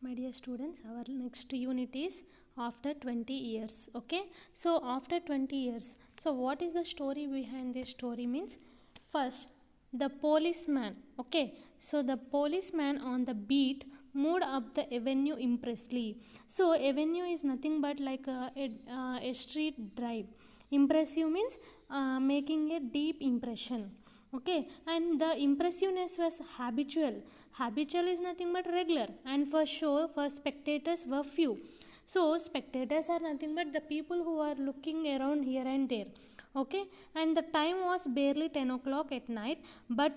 My dear students, our next unit is after 20 years. Okay, so after 20 years, so what is the story behind this story means? First, the policeman. Okay, so the policeman on the beat moved up the avenue impressively. So avenue is nothing but like a street drive. Impressive means making a deep impression. Okay, and the impressiveness was habitual is nothing but regular, and for show, for spectators were few. So spectators are nothing but the people who are looking around here and there. Okay, and the time was barely 10 o'clock at night, but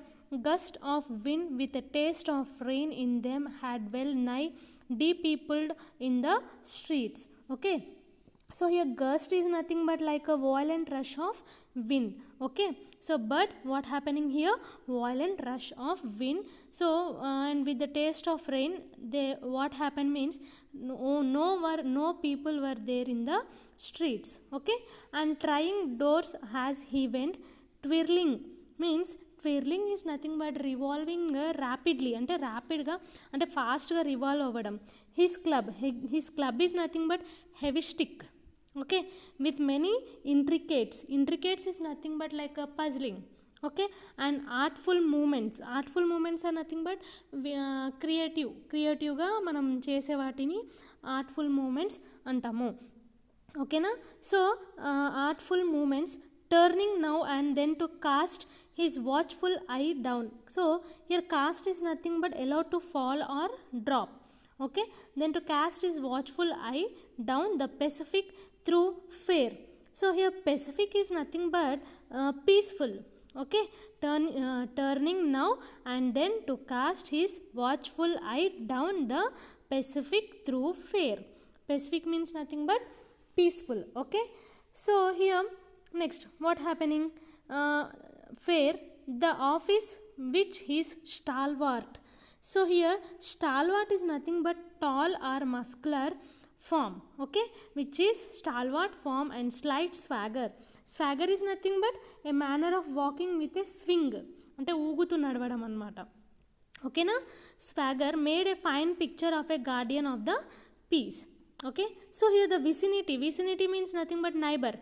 gust of wind with a taste of rain in them had well nigh de-peopled in the streets. Okay, so here gust is nothing but like a violent rush of wind. Okay, so but what happening here? Violent rush of wind. So and with the taste of rain, they what happened means no people were there in the streets. Okay, and trying doors as he went, twirling means twirling is nothing but revolving rapidly, ante rapid ga ante fast ga revolve avadam. His club is nothing but heavy stick. Okay, with many intricates is nothing but like a puzzling. Okay, and artful movements are nothing but creative ga మనం చేసే వాటిని artful movements అంటాము. ఓకేనా, so artful movements, turning now and then to cast his watchful eye down. So here cast is nothing but allowed to fall or drop. Okay, then to cast his watchful eye down the Pacific through fair. So here Pacific is nothing but peaceful. Okay, turning now and then to cast his watchful eye down the Pacific through fair. Pacific means nothing but peaceful. Okay, so here next what happening? Fair, the office which is stalwart. So here stalwart is nothing but tall or muscular form. Okay, which is stalwart form, and slight swagger is nothing but a manner of walking with a swing, అంటే ఊగుతూ నడవడం అన్నమాట. ఓకేనా, swagger made a fine picture of a guardian of the peace. Okay, so here the vicinity means nothing but neighbor,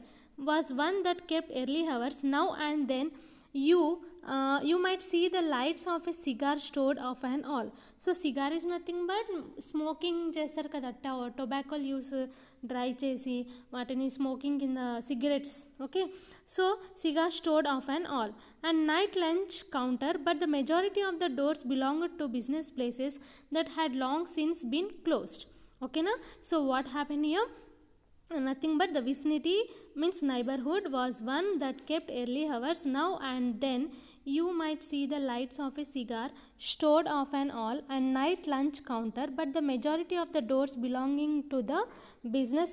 was one that kept early hours. Now and then you might see the lights of a cigar stored off and all. So cigar is nothing but smoking చేస్తారు కదా, tobacco use dry చేసి వాటిని smoking కింద cigarettes. Okay, so cigar stored off and all, and night lunch counter, but the majority of the doors belonged to business places that had long since been closed. Okay na, so what happened here? Nothing but the vicinity means neighborhood was one that kept early hours. Now and then you might see the lights of a cigar stored off and all, and night lunch counter, but the majority of the doors belonging to the business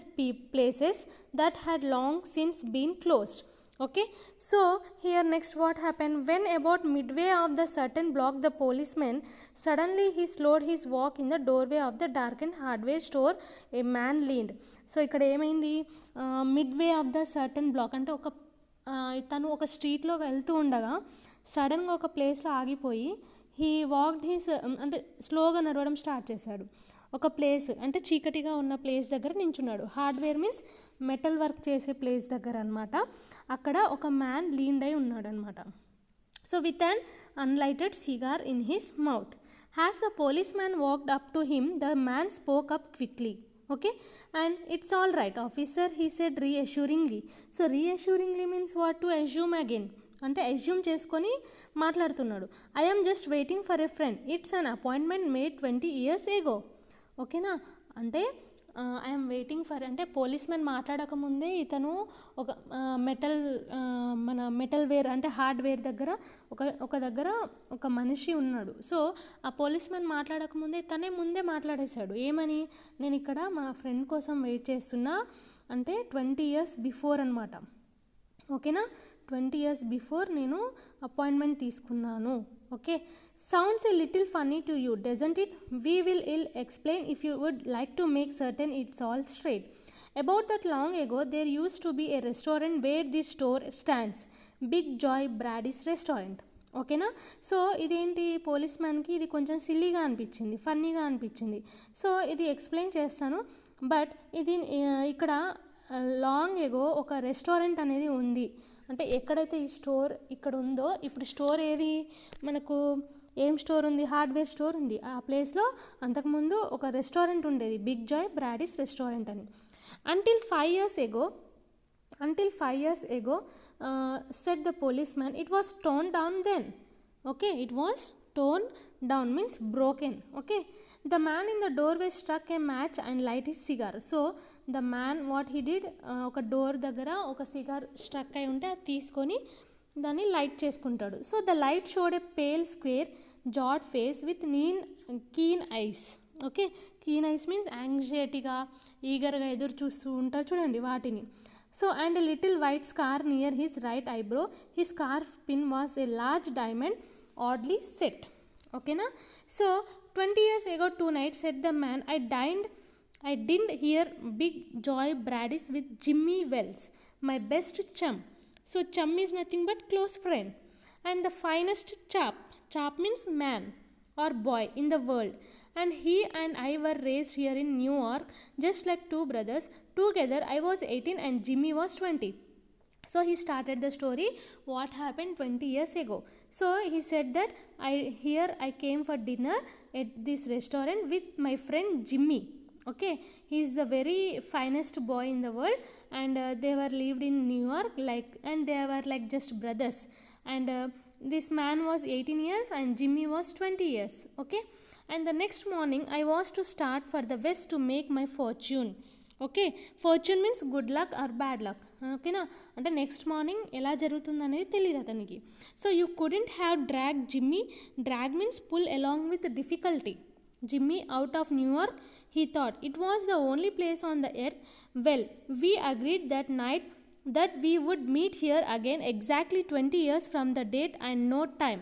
places that had long since been closed. Okay, so here next what happened? When about midway of the certain block, the policeman suddenly he slowed his walk in the doorway of the darkened hardware store. A man leaned. So ఇక్కడ ఏమైంది? Midway of the certain block అంటే ఒక తను ఒక స్ట్రీట్లో వెళ్తూ ఉండగా సడన్గా ఒక ప్లేస్లో ఆగిపోయి హీ వాక్డ్ హిస్ అంటే స్లోగా నడవడం స్టార్ట్ చేశాడు. ఒక ప్లేస్ అంటే చీకటిగా ఉన్న ప్లేస్ దగ్గర నించున్నాడు. హార్డ్వేర్ మీన్స్ మెటల్ వర్క్ చేసే ప్లేస్ దగ్గర అనమాట. అక్కడ ఒక మ్యాన్ లీన్డ్ అయి ఉన్నాడు అనమాట. So with an unlighted cigar in his mouth. As the policeman walked up to him, the man spoke up quickly. Okay, and it's all right officer, he said reassuringly. So reassuringly means what? To assume again, అంటే assume చేసుకొని మాట్లాడుతున్నాడు. I am just waiting for a friend, it's an appointment made 20 years ago. ఓకేనా, అంటే I'm waiting for అంటే policemen మాట్లాడకముందే ఇతను ఒక metal wear అంటే హార్డ్వేర్ దగ్గర ఒక దగ్గర ఒక మనిషి ఉన్నాడు. సో ఆ పోలీస్మెన్ మాట్లాడకముందే తనే ముందే మాట్లాడేశాడు. ఏమని? నేను ఇక్కడ మా ఫ్రెండ్ కోసం వెయిట్ చేస్తున్నా అంటే 20 years బిఫోర్ అనమాట. ఓకేనా, 20 years బిఫోర్ నేను అపాయింట్మెంట్ తీసుకున్నాను. Okay, sounds a little funny to you, doesn't it? We will explain if you would like to make certain it's all straight. About that long ago, there used to be a restaurant where this store stands, Big Joy Brady's restaurant. ఓకేనా. So ఇదేంటి police మ్యాన్కి ఇది కొంచెం సిల్లీగా అనిపించింది, ఫన్నీగా అనిపించింది. So ఇది explain చేస్తాను. బట్ ఇది ఇక్కడ లాంగ్ ఎగో ఒక రెస్టారెంట్ అనేది ఉంది. అంటే ఎక్కడైతే ఈ స్టోర్ ఇక్కడ ఉందో, ఇప్పుడు స్టోర్ ఏది మనకు ఏం స్టోర్ ఉంది, హార్డ్వేర్ స్టోర్ ఉంది. ఆ ప్లేస్లో అంతకుముందు ఒక రెస్టారెంట్ ఉండేది, బిగ్ జాయ్ బ్రాడీస్ రెస్టారెంట్ అని. Until 5 years ago, until 5 years ago, said the policeman, it was torn down then. Okay, it was torn down means broken. Okay, the man in the doorway struck a match and light his cigar. So the man what he did, ఒక door దగ్గర ఒక cigar struck అయి ఉంటే అది తీసుకొని దాన్ని light చేసుకుంటాడు. So the light showed a pale square jawed face with keen eyes. Okay, keen eyes means యాంగ్జైటీగా ఈగర్గా ఎదురు చూస్తూ ఉంటారు చూడండి వాటిని. So and a little white scar near his right eyebrow. His scarf pin was a large diamond oddly set. ఓకేనా. So 20 years ago tonight, said the man, I didn't hear Big Joy Braddis with Jimmy Wells, my best chum. So chum is nothing but close friend and the finest chap means man or boy in the world, and he and I were raised here in New York just like two brothers. Together I was 18 and Jimmy was 20. So he started the story what happened 20 years ago. So he said that I came for dinner at this restaurant with my friend Jimmy. Okay, he is the very finest boy in the world, and they were lived in New York, like, and they were like just brothers, and this man was 18 years and Jimmy was 20 years. Okay, and the next morning I was to start for the west to make my fortune. Okay, fortune means good luck or bad luck. ఓకేనా, అంటే next morning ఎలా జరుగుతుంది అనేది తెలియదు అతనికి. So you couldn't have drag Jimmy. Drag means pull along with difficulty. Jimmy out of New York, he thought. It was the only place on the earth. Well, we agreed that night that we would meet here again exactly 20 years from the date and no time.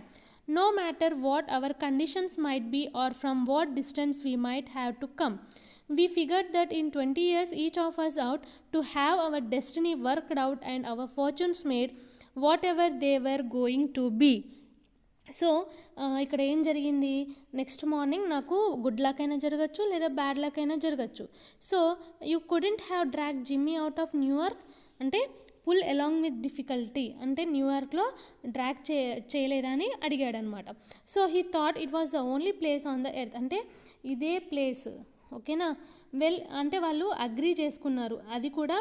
No matter what our conditions might be or from what distance we might have to come. We figured that in 20 years each of us out to have our destiny worked out and our fortunes made, whatever they were going to be. So ఇక్కడ ఏం జరిగింది, next morning నాకు good luck అయినా జరగచ్చు లేదా bad luck అయినా జరగచ్చు. So you couldn't have drag Jimmy out of New York అంటే పుల్ అలాంగ్ విత్ డిఫికల్టీ అంటే న్యూయార్క్లో డ్రాగ్ చేయలేదని అడిగాడు అనమాట. So he thought it was the only place on the earth అంటే ఇదే ప్లేస్. ఓకేనా, వెల్ అంటే వాళ్ళు అగ్రీ చేసుకున్నారు, అది కూడా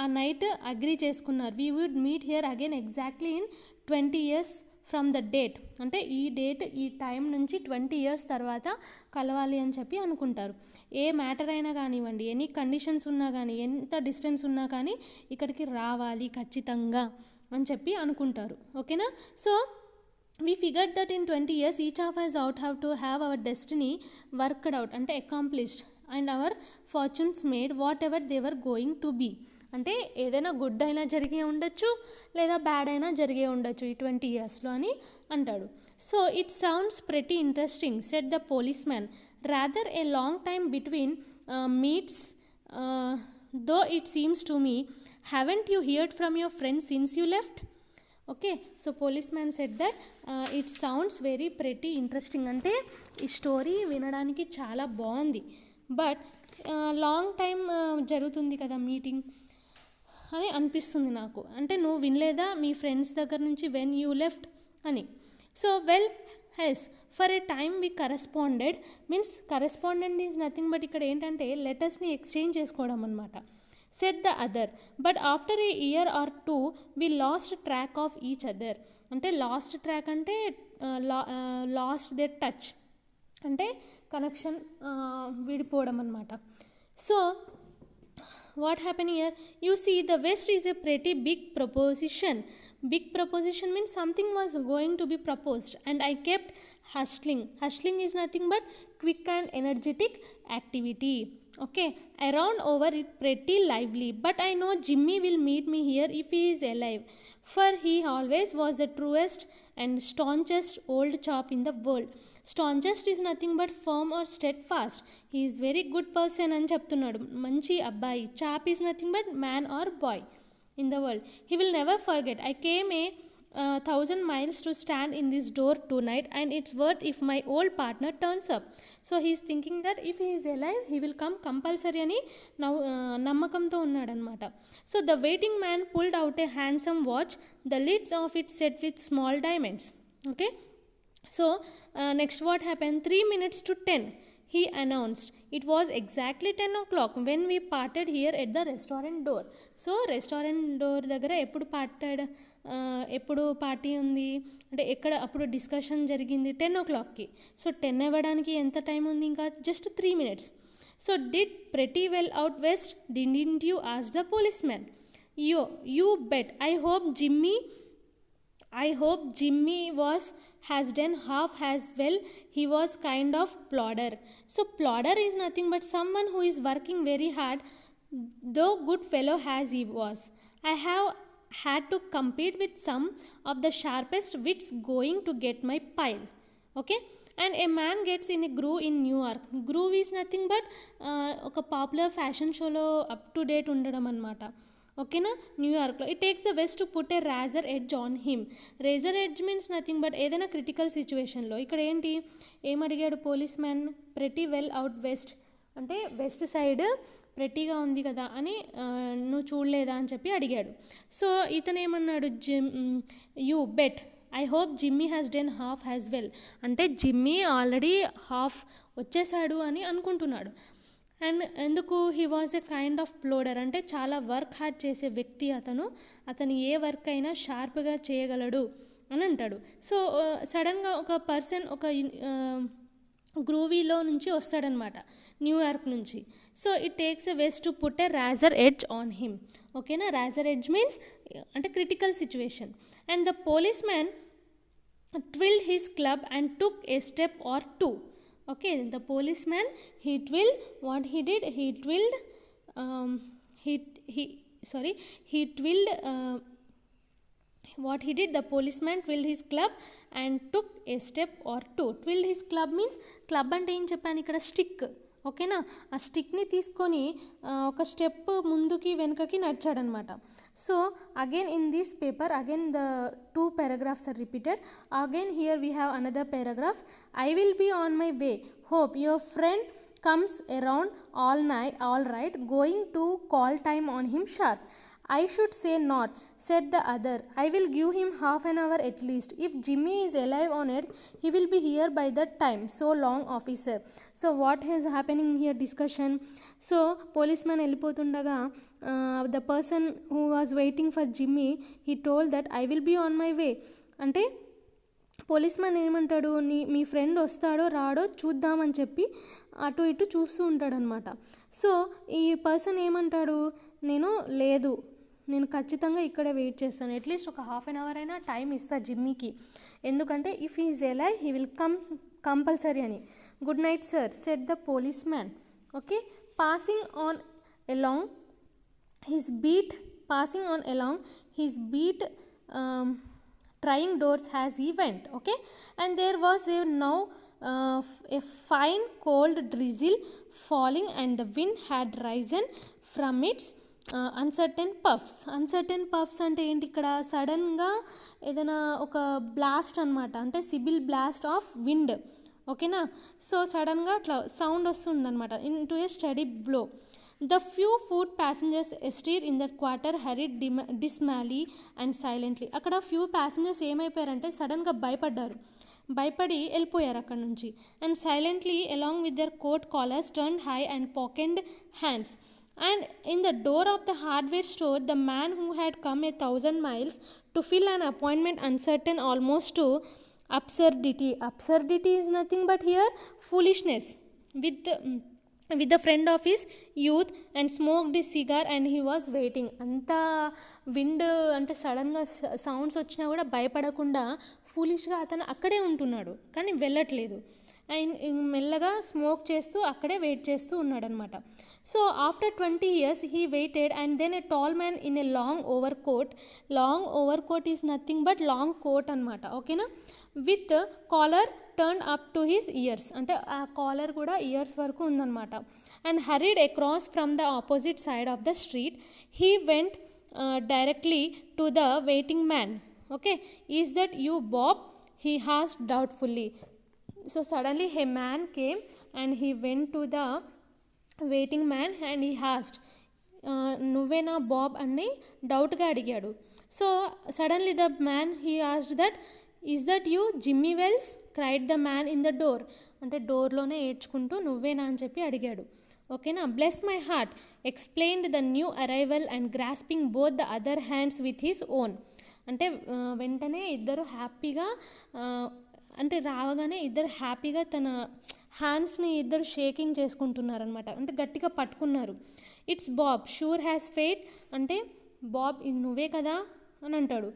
ఆ నైట్ అగ్రీ చేసుకున్నారు. We would meet here again exactly in 20 years from the date అంటే ఈ డేట్ ఈ టైం నుంచి 20 years తర్వాత కలవాలి అని చెప్పి అనుకుంటారు. ఏ మ్యాటర్ అయినా కానివ్వండి, ఎనీ కండిషన్స్ ఉన్నా కానీ, ఎంత డిస్టెన్స్ ఉన్నా కానీ ఇక్కడికి రావాలి ఖచ్చితంగా అని చెప్పి అనుకుంటారు. ఓకేనా, so we figured that in 20 years each of us out have to have our destiny worked out అంటే accomplished and our fortunes made whatever they were going to be. అంటే ఏదైనా గుడ్ అయినా జరిగే ఉండొచ్చు లేదా బ్యాడ్ అయినా జరిగే ఉండొచ్చు ఈ 20 yearsలో అని అంటాడు. So it sounds pretty interesting said the police man, rather a long time between meets though it seems to me. Haven't you heard from your friend since you left? Okay, so policeman said that it sounds very pretty interesting అంటే ఈ story వినడానికి చాలా బాగుంది, but long time జరుగుతుంది కదా meeting అని అనిపిస్తుంది నాకు. అంటే నువ్వు వినలేదా మీ ఫ్రెండ్స్ దగ్గర నుంచి వెన్ యూ లెఫ్ట్ అని. సో వెల్ హెస్ for a time we corresponded means correspondent is nothing but ఇక్కడ ఏంటంటే లెటర్స్ని ఎక్స్చేంజ్ చేసుకోవడం అనమాట. said the other, but after a year or two we lost track of each other. అంటే last track అంటే last they touch అంటే connection విడిపోవడం అనమాట. So what happened here, you see the west is a pretty big proposition. Big proposition means something was going to be proposed and I kept hustling is nothing but quick and energetic activity. Okay, around over it pretty lively, but I know Jimmy will meet me here if he is alive, for he always was the truest and staunchest old chap in the world. Staunchest is nothing but firm or steadfast. He is very good person అని చెప్తున్నాడు, మంచి అబ్బాయి. chap is nothing but man or boy in the world. He will never forget. I came a 1,000 miles to stand in this door tonight, and it's worth if my old partner turns up. So he's thinking that if he is alive, he will come compulsory అని నమ్మకంతో ఉన్నాడనమాట. So the waiting man pulled out a handsome watch, the lids of it set with small diamonds. Okay, so next what happened, 3 minutes to 10 he announced. It was exactly 10 o'clock when we parted here at the restaurant door. So restaurant door దగ్గర ఎప్పుడు party ఉంది అంటే ఎక్కడ అప్పుడు discussion జరిగింది 10 o'clockకి. So 10 అవ్వడానికి ఎంత time ఉంది, ఇంకా just 3 minutes. So did pretty well out west, didn't you ask the policeman? You bet. I hope Jimmy has done half as well. He was kind of plodder. So plodder is nothing but someone who is working very hard, though good fellow as he was. I have had to compete with some of the sharpest wits going to get my pile. Okay, and a man gets in a groove in New York. Groove is nothing but ఒక popular fashion షోలో up to date ఉండడం అనమాట. ఓకేనా, న్యూయార్క్లో. It takes the West to put a razor edge on him. Razor edge means nothing but ఏదైనా critical సిచ్యువేషన్లో. ఇక్కడ ఏంటి ఏమడిగాడు police man, pretty well out West అంటే వెస్ట్ సైడ్ ప్రెట్టీగా ఉంది కదా అని నువ్వు చూడలేదా అని చెప్పి అడిగాడు. సో ఇతను ఏమన్నాడు, you bet I hope Jimmy has done half has well అంటే జిమ్మీ ఆల్రెడీ హాఫ్ వచ్చేసాడు అని అనుకుంటున్నాడు. అండ్ ఎందుకు he was a kind of plodder అంటే చాలా వర్క్ హార్డ్ చేసే వ్యక్తి అతను ఏ వర్క్ అయినా షార్ప్గా చేయగలడు అని అంటాడు. సో సడన్గా ఒక పర్సన్ ఒక గ్రూవీలో నుంచి వస్తాడనమాట, న్యూయార్క్ నుంచి. So it takes a west to put a razor edge on him. ఓకేనా, రేజర్ ఎడ్జ్ మీన్స్ అంటే critical situation. And the police man twirled his club and took a step or two. Okay, the policeman he twirled what he did, he twirled what he did, the policeman twirled his club and took a step or two. Twirled his club means club అంటే ఏం చెప్పాను ఇక్కడ, stick. ఓకేనా, ఆ స్టిక్ని తీసుకొని ఒక step ముందుకి వెనుకకి నడిచాడనమాట. So again in this paper again the 2 paragraphs are repeated. Again here we have another paragraph. I will be on my way. Hope your friend comes around all right. Going to call time on him sharp. I should say not, said the other. I will give him half an hour at least. If Jimmy is alive on earth, he will be here by that time. So long, officer. So what is happening here, discussion. So policeman వెళ్ళిపోతుండగా the person who was waiting for Jimmy, he told that I will be on my way. అంటే policemen ఏమంటాడు, మీ friend వస్తాడో రాడో చూద్దామని చెప్పి అటు ఇటు చూస్తూ ఉంటాడనమాట. So ఈ పర్సన్ ఏమంటాడు, నేను ఖచ్చితంగా ఇక్కడే వెయిట్ చేస్తాను, అట్లీస్ట్ ఒక హాఫ్ అన్ అవర్ అయినా టైం ఇస్తా జిమ్మీకి, ఎందుకంటే if he is alive he will come compulsory అని. Good night sir, said the police man. Okay, passing on along his beat trying doors as he went. Okay, and there was a fine cold drizzle falling, and the wind had risen from its uncertain puffs అంటే ఏంటి ఇక్కడ, సడన్గా ఏదైనా ఒక blast అనమాట, అంటే CIBIL blast of wind. ఓకేనా, so సడన్గా అట్లా సౌండ్ వస్తుందన్నమాట, in to A study blow. The few foot passengers astir in that quarter hurried dismally and silently. అక్కడ ఫ్యూ ప్యాసింజర్స్ ఏమైపోయారంటే సడన్గా భయపడి వెళ్ళిపోయారు అక్కడ నుంచి. And silently along with their coat collars turn high and pocket hands. And in the door of the hardware store, the man who had come 1,000 miles to fill an appointment, uncertain almost to absurdity. Absurdity is nothing but here foolishness. With the friend of his youth and smoked his cigar and he was waiting. అంతా wind అంటే సడన్గా sounds వచ్చినా కూడా భయపడకుండా ఫూలిష్గా అతను అక్కడే ఉంటున్నాడు, కానీ వెళ్ళట్లేదు. అండ్ మెల్లగా స్మోక్ చేస్తూ అక్కడే వెయిట్ చేస్తూ ఉన్నాడనమాట. So after 20 years he waited, and then a tall man in a long overcoat is nothing but long coat అనమాట. ఓకేనా, with collar turn up to his years, అంటే ఆ కాలర్ కూడా ఇయర్స్ వరకు ఉందన్నమాట. And hurried across from the opposite side of the street. He went directly to the waiting man. Okay, is that you, Bob? He asked doubtfully. So suddenly a man came and he went to the waiting man and he asked, నువ్వేనా Bob అని డౌట్గా అడిగాడు. So suddenly the man he asked that, is that you Jimmy Wells? Cried the man in the door. అంటే డోర్లోనే ఏడ్చుకుంటూ నువ్వేనా అని చెప్పి అడిగాడు. ఓకేనా. Bless my heart explained the new arrival and grasping both the other hands with his own. అంటే వెంటనే ఇద్దరు హ్యాపీగా, అంటే రావగానే ఇద్దరు హ్యాపీగా తన హ్యాండ్స్ని ఇద్దరు షేకింగ్ చేసుకుంటున్నారనమాట, అంటే గట్టిగా పట్టుకున్నారు. It's Bob, sure has faith. అంటే బాబ్ ఇది నువ్వే కదా అని అంటాడు.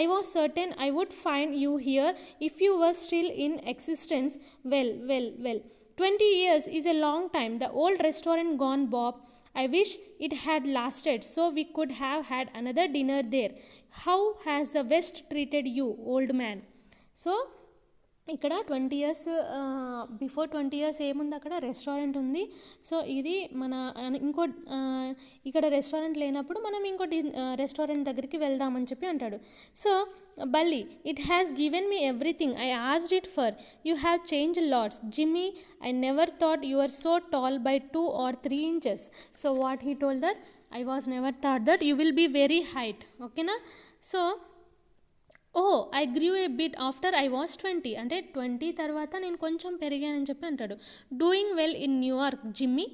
I was certain I would find you here if you were still in existence. Well, 20 years is a long time. The old restaurant gone, Bob. I wish it had lasted so we could have had another dinner there. How has the West treated you, old man? So ఇక్కడ 20 years before 20 years ఏముంది, అక్కడ restaurant ఉంది. So ఇది మన ఇంకో ఇక్కడ restaurant లేనప్పుడు మనం ఇంకోటి రెస్టారెంట్ దగ్గరికి వెళ్దామని చెప్పి అంటాడు. సో బల్లి, it has given me everything I asked it for. You have change lots. Jimmy, I never thought you are so tall by 2 or 3 inches. So what he told that, I was never thought that you will be very height. ఓకేనా. So I grew a bit after I was 20. అంటే 20 తర్వాత నేను కొంచెం పెరిగానని చెప్పి అంటాడు. Doing well in New York, Jimmy.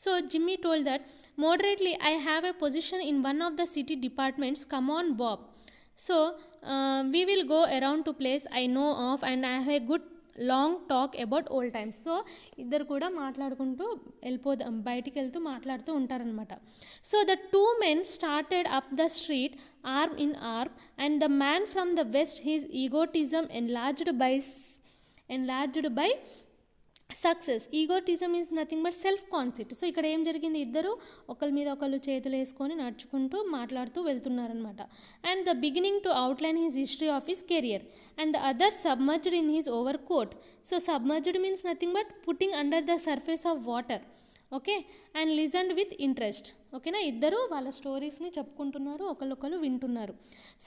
So Jimmy told that, moderately I have a position in one of the city departments. Come on Bob. So we will go around to place I know of and I have a good long talk about old times. So ఇద్దరు కూడా మాట్లాడుకుంటూ బయటికి వెళ్తూ మాట్లాడుతూ ఉంటారనమాట. So the 2 men started up the street arm in arm and the man from the west, his egotism enlarged by success. Egotism is nothing but self concept. So ఇక్కడ ఏం జరిగింది, ఇద్దరు ఒకరి మీద ఒకళ్ళు చేతులు వేసుకొని నడుచుకుంటూ మాట్లాడుతూ వెళ్తున్నారనమాట. And the beginning to outline his history of his career and the other submerged in his overcoat. So submerged means nothing but putting under the surface of water. Okay. And listened with interest. ఓకేనా. ఇద్దరు వాళ్ళ స్టోరీస్ని చెప్పుకుంటున్నారు, ఒకళ్ళొకళ్ళు వింటున్నారు.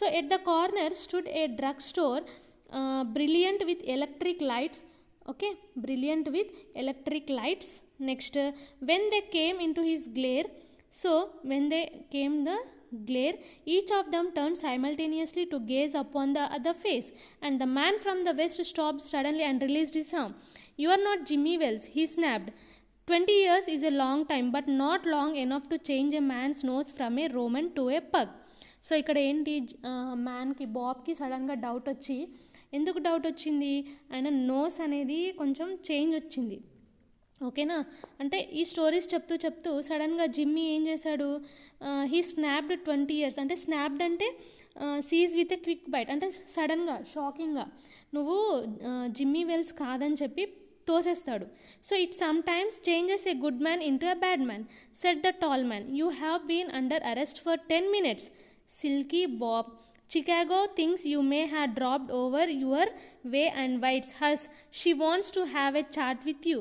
So at the corner stood a drug store, brilliant with electric lights. Okay, brilliant with electric lights. Next, when they came into his glare, so when they came the glare, each of them turned simultaneously to gaze upon the other face, and the man from the west stopped suddenly and released his arm. You are not Jimmy Wells, he snapped. 20 years is a long time, but not long enough to change a man's nose from a Roman to a pug. So ఇక్కడ ఏంటి, మ్యాన్కి బాబ్కి సడన్గా doubt వచ్చి, ఎందుకు doubt వచ్చింది, ఆయన nose అనేది కొంచెం change వచ్చింది. ఓకేనా. అంటే ఈ స్టోరీస్ చెప్తూ సడన్గా జిమ్మీ ఏం చేశాడు, హీ స్నాప్డ్ 20 years. అంటే స్నాప్డ్ అంటే seize with a quick bite, అంటే సడన్గా షాకింగ్గా నువ్వు జిమ్మీ వెల్స్ కాదని చెప్పి తోసేస్తాడు. So it sometimes changes a good man into a bad man, said the tall man. You have been under arrest for 10 minutes. Silky Bob, Chicago thinks you may have dropped over your way and waits. Hush, she wants to have a chat with you.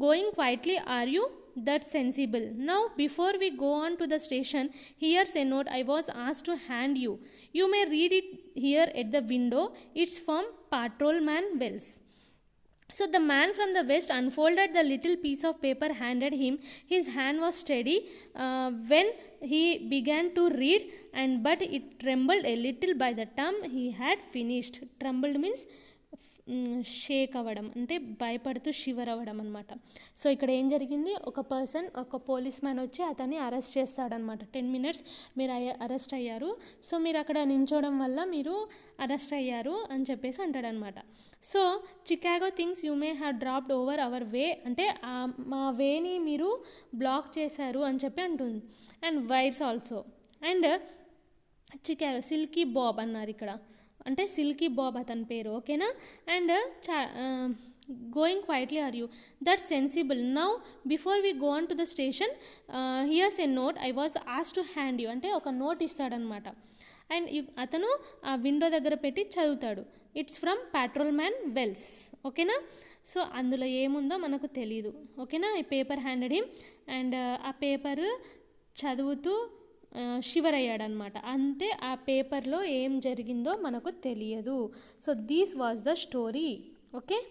Going quietly, are you? That's sensible. Now, before we go on to the station, here's a note I was asked to hand you. You may read it here at the window. It's from Patrolman Wells. So the man from the west unfolded the little piece of paper handed him. His hand was steady when he began to read, but it trembled a little by the time he had finished. Trembled means shake అవ్వడం, అంటే భయపడుతూ shiver అవ్వడం అనమాట. So ఇక్కడ ఏం జరిగింది, ఒక police man వచ్చి అతన్ని అరెస్ట్ చేస్తాడనమాట. 10 minutes మీరు అరెస్ట్ అయ్యారు, సో మీరు అక్కడ నించోవడం వల్ల మీరు అరెస్ట్ అయ్యారు అని చెప్పేసి అంటాడనమాట. So Chicago things you may have dropped over our way, అంటే మా వేని మీరు బ్లాక్ చేశారు అని చెప్పి అంటుంది. And wires also. And Chicago silky Bob అన్నారు ఇక్కడ, అంటే సిల్కీ బాబ్ అతని పేరు. ఓకేనా. And going quietly are you, that's sensible. Now before we go on to the station, here's a note I was asked to hand you. అంటే ఒక note ఇస్తాడనమాట. And అతను ఆ విండో దగ్గర పెట్టి చదువుతాడు. It's from patrolman Wells. ఓకేనా. So అందులో ఏముందో మనకు తెలీదు. ఓకేనా. ఈ పేపర్ హ్యాండెడ్ హిమ్. అండ్ ఆ పేపర్ చదువుతూ షివర్ అయ్యాడనమాట. అంటే ఆ పేపర్లో ఏం జరిగిందో మనకు తెలియదు. So this was the story. Okay.